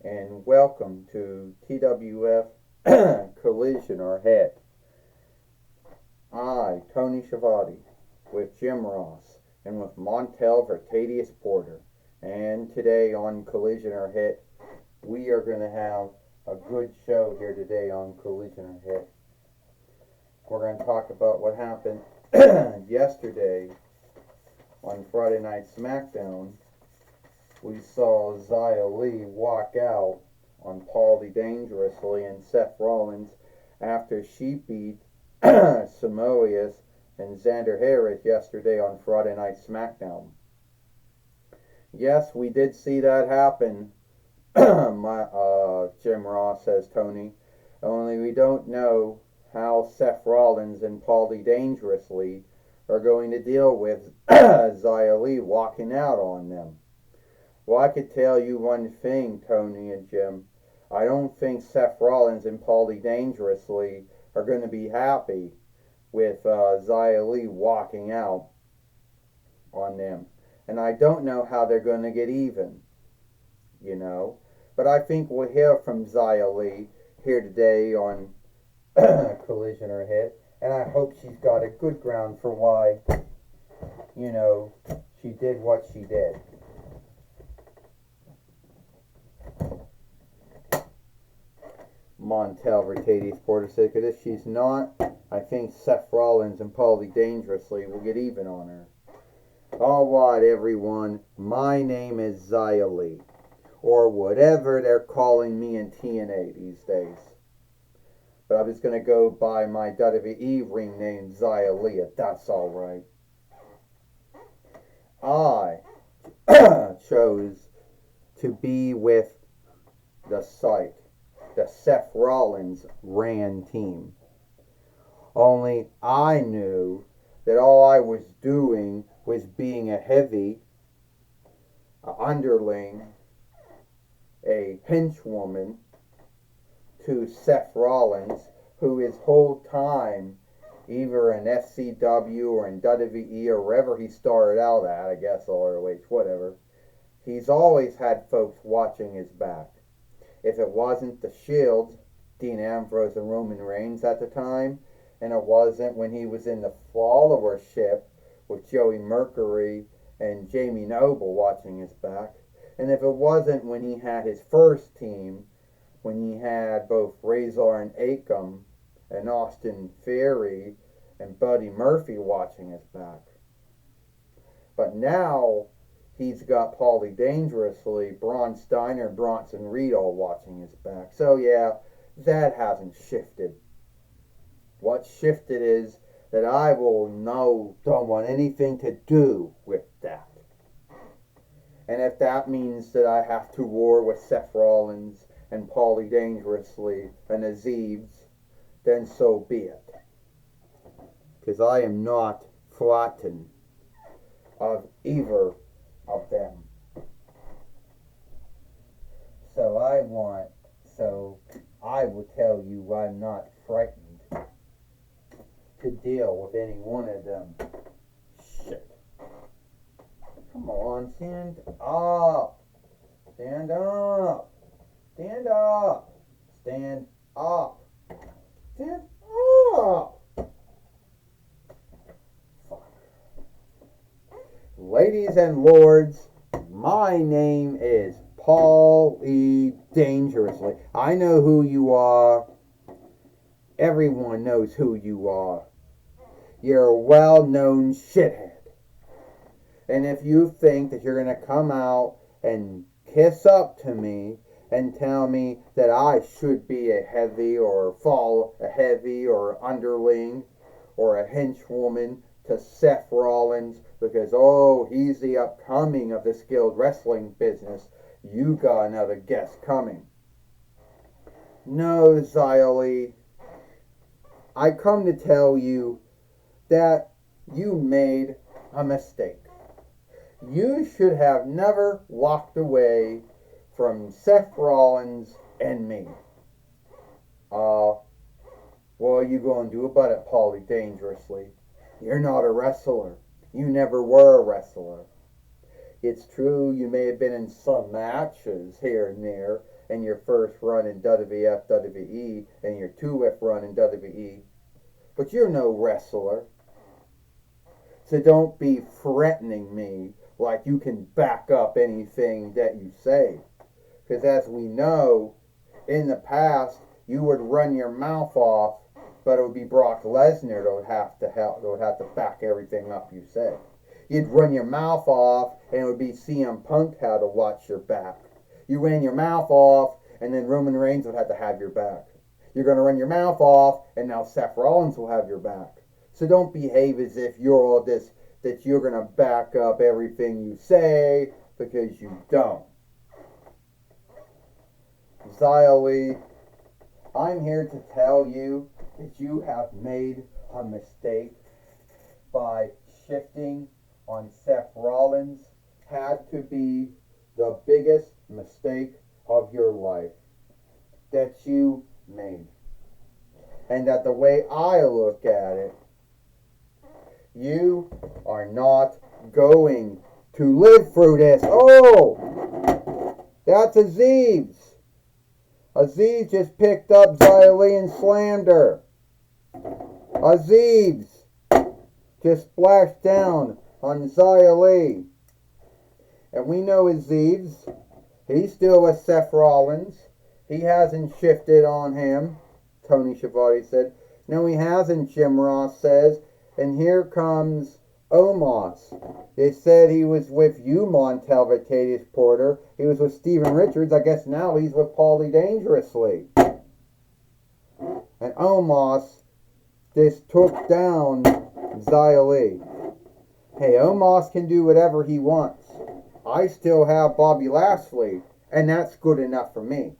and welcome to TWF Collision or Hit. I, Tony Schiavone, with Jim Ross, and with Montel Vertadius Porter. And today on Collision or Hit, we are going to have a good show here today on Collision or Hit. We're going to talk about what happened yesterday on Friday Night SmackDown. We saw Xia Li walk out on Paulie Dangerously and Seth Rollins after she beat Samoas and Xander Harris yesterday on Friday Night SmackDown. Yes, we did see that happen. Jim Ross says, Tony. Only we don't know how Seth Rollins and Paulie Dangerously are going to deal with Xia Li walking out on them. Well, I could tell you one thing, Tony and Jim. I don't think Seth Rollins and Paulie Dangerously are going to be happy with Xia Li walking out on them. And I don't know how they're going to get even, But I think we'll hear from Xia Li here today on Collision or Hit. And I hope she's got a good ground for why, she did what she did. Montel Vertadius Porter said, because if she's not, I think Seth Rollins and Paulie Dangerously will get even on her. All right, everyone. My name is Xia Li, or whatever they're calling me in TNA these days. But I'm just going to go by my WWE ring name, Xia Li, if that's all right. I chose to be with the site. The Seth Rollins ran team. Only I knew that all I was doing was being a heavy, underling, a henchwoman to Seth Rollins, who his whole time, either in FCW or in WWE or wherever he started out at, I guess, ROH, whatever, he's always had folks watching his back. If it wasn't the Shield, Dean Ambrose and Roman Reigns at the time, and it wasn't when he was in the followership with Joey Mercury and Jamie Noble watching his back, and if it wasn't when he had his first team, when he had both Razor and Akam and Austin Theory and Buddy Murphy watching his back. But now he's got Paulie Dangerously, Braun Steiner, and Bronson Reed all watching his back. So yeah, that hasn't shifted. What shifted is that I don't want anything to do with that. And if that means that I have to war with Seth Rollins and Paulie Dangerously and Azeez, then so be it. Because I am not frightened of either of them. So I will tell you I'm not frightened to deal with any one of them. Shit. Come on, stand up. Stand up. Stand up. Stand up. Stand up. Ladies and lords, my name is Paulie Dangerously. I know who you are. Everyone knows who you are. You're a well-known shithead. And if you think that you're going to come out and kiss up to me and tell me that I should be a heavy or underling or a henchwoman to Seth Rollins because, he's the upcoming of the skilled wrestling business, you got another guest coming. No, Xia Li. I come to tell you that you made a mistake. You should have never walked away from Seth Rollins and me. What are you going to do about it, Paulie Dangerously? You're not a wrestler. You never were a wrestler. It's true you may have been in some matches here and there in your first run in WWF, WWE, and your 2F run in WWE, but you're no wrestler. So don't be threatening me like you can back up anything that you say. Because as we know, in the past, you would run your mouth off, but it would be Brock Lesnar that would have to help, that would have to back everything up you say. You'd run your mouth off, and it would be CM Punk had to watch your back. You ran your mouth off, and then Roman Reigns would have to have your back. You're going to run your mouth off, and now Seth Rollins will have your back. So don't behave as if you're all this, that you're going to back up everything you say, because you don't. Xia Li, I'm here to tell you that you have made a mistake by shifting on Seth Rollins. Had to be the biggest mistake of your life that you made. And that the way I look at it, you are not going to live through this. Oh, that's Aziz. Aziz just picked up Xia Li and slammed her. Aziz just splashed down on Xia Li. And we know Aziz, he's still with Seth Rollins. He hasn't shifted on him, Tony Schiavone said. No, he hasn't, Jim Ross says. And here comes Omos. They said he was with you, Montel Vitatis Porter. He was with Steven Richards. I guess now he's with Paulie Dangerously. And Omos just took down Xia Li. Hey, Omos can do whatever he wants. I still have Bobby Lashley, and that's good enough for me.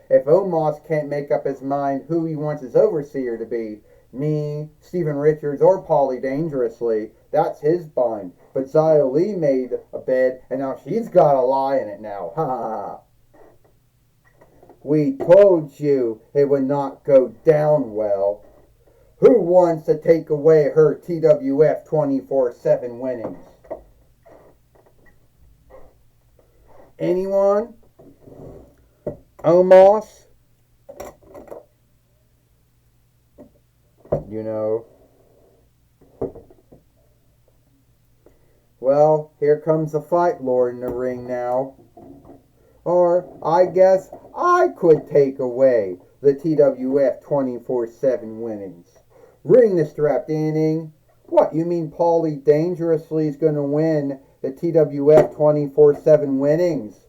If Omos can't make up his mind who he wants his overseer to be, me, Steven Richards, or Paulie Dangerously, that's his bind. But Xia Li made a bed, and now she's got a lie in it now. Ha ha ha. We told you it would not go down well. Who wants to take away her TWF 24/7 winnings? Anyone? Omos? You know. Well, here comes the Fight Lord in the ring now. Or, I guess I could take away the TWF 24/7 winnings. Ring the strap, Danning. What, you mean Paulie Dangerously is going to win the TWF 24/7 winnings?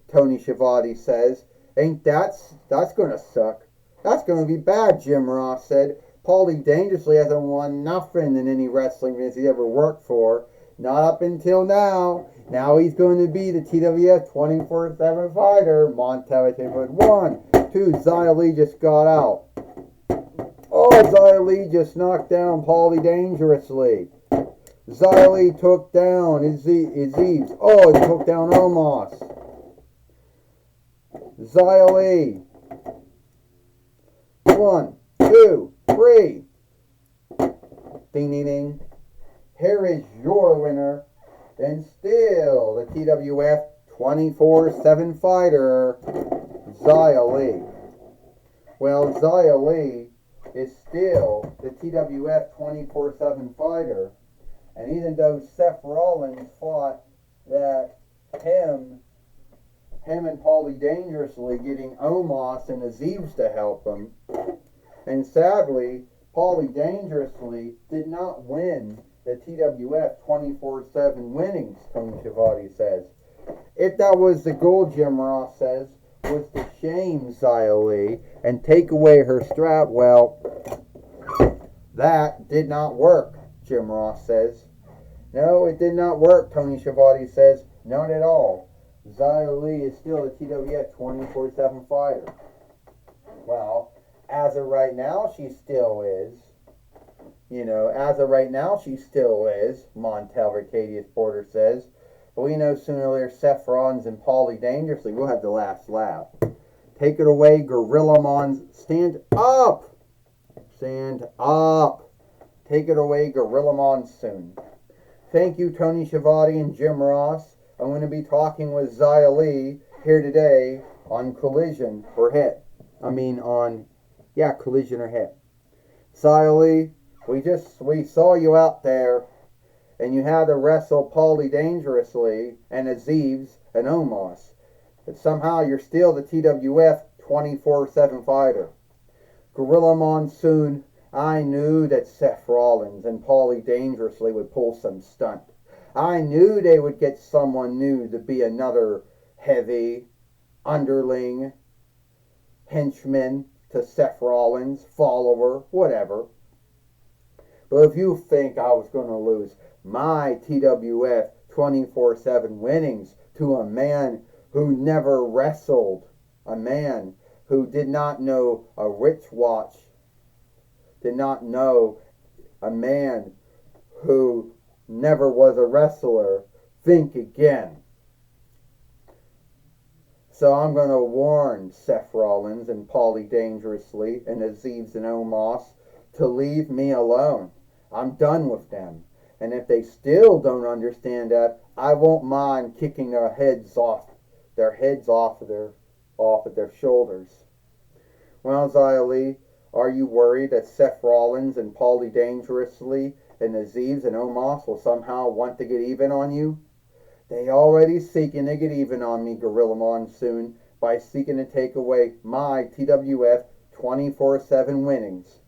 Tony Schiavone says. Ain't that's going to suck. That's going to be bad, Jim Ross said. Paulie Dangerously hasn't won nothing in any wrestling business he ever worked for. Not up until now. Now he's going to be the TWF 24/7 fighter. Montel Vitatis 1, 2, Xia Li just got out. Oh, Xia Li just knocked down Paulie Dangerously. Xia Li took down Aziz. Oh, he took down Omos. Xia Li. 1, 2, 3. Ding, ding, ding. Here is your winner, and still the TWF 24/7 fighter, Xia Li. Well, Xia Li is still the TWF 24/7 fighter, and even though Seth Rollins thought that him and Paulie Dangerously getting Omos and Aziz to help him, and sadly, Paulie Dangerously did not win the TWF 24/7 winnings, Tony Schiavone says. If that was the goal, Jim Ross says, was to shame Xia Li and take away her strap, well, that did not work, Jim Ross says. No, it did not work, Tony Schiavone says. Not at all. Xia Li is still the TWF 24/7 fighter. Well, as of right now, she still is. You know, as of right now, she still is, Montel Vitatis Porter says. But we know sooner or later Seth Rollins and Paulie Dangerously will have the last laugh. Take it away, Gorilla Mons. Stand up! Stand up! Take it away, Gorilla Monsoon. Thank you, Tony Schiavone and Jim Ross. I'm going to be talking with Xia Li here today on Collision or Hit. Collision or Hit. Xia Li, we saw you out there, and you had to wrestle Paulie Dangerously and Aziz and Omos. But somehow you're still the TWF 24/7 fighter. Gorilla Monsoon, I knew that Seth Rollins and Paulie Dangerously would pull some stunt. I knew they would get someone new to be another heavy underling, henchman to Seth Rollins, follower, whatever. But if you think I was going to lose my TWF 24/7 winnings to a man who never wrestled, a man who did not know a Rich Watch, did not know a man who never was a wrestler, think again. So I'm going to warn Seth Rollins and Paulie Dangerously and Aziz and Omos to leave me alone. I'm done with them. And if they still don't understand that, I won't mind kicking their heads off of their shoulders. Well, Xia Li, are you worried that Seth Rollins and Paulie Dangerously and Aziz and Omos will somehow want to get even on you? They already seeking to get even on me, Gorilla Monsoon, by seeking to take away my TWF 24/7 winnings.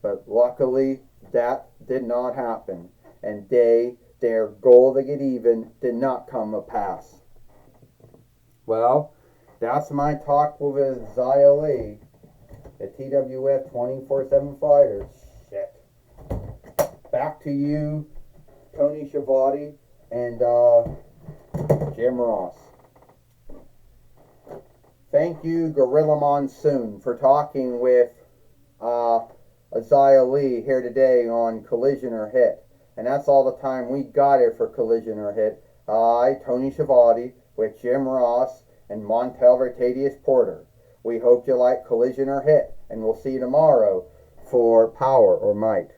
But luckily, that did not happen, and their goal to get even did not come to pass. Well, that's my talk with Xia Li, the TWF 24/7 fighter. Shit. Back to you, Tony Schiavone and Jim Ross. Thank you, Gorilla Monsoon, for talking with Xia Li here today on Collision or Hit. And that's all the time we got here for Collision or Hit. I, Tony Schiavone, with Jim Ross and Montel Vertadius Porter. We hope you like Collision or Hit, and we'll see you tomorrow for Power or Might.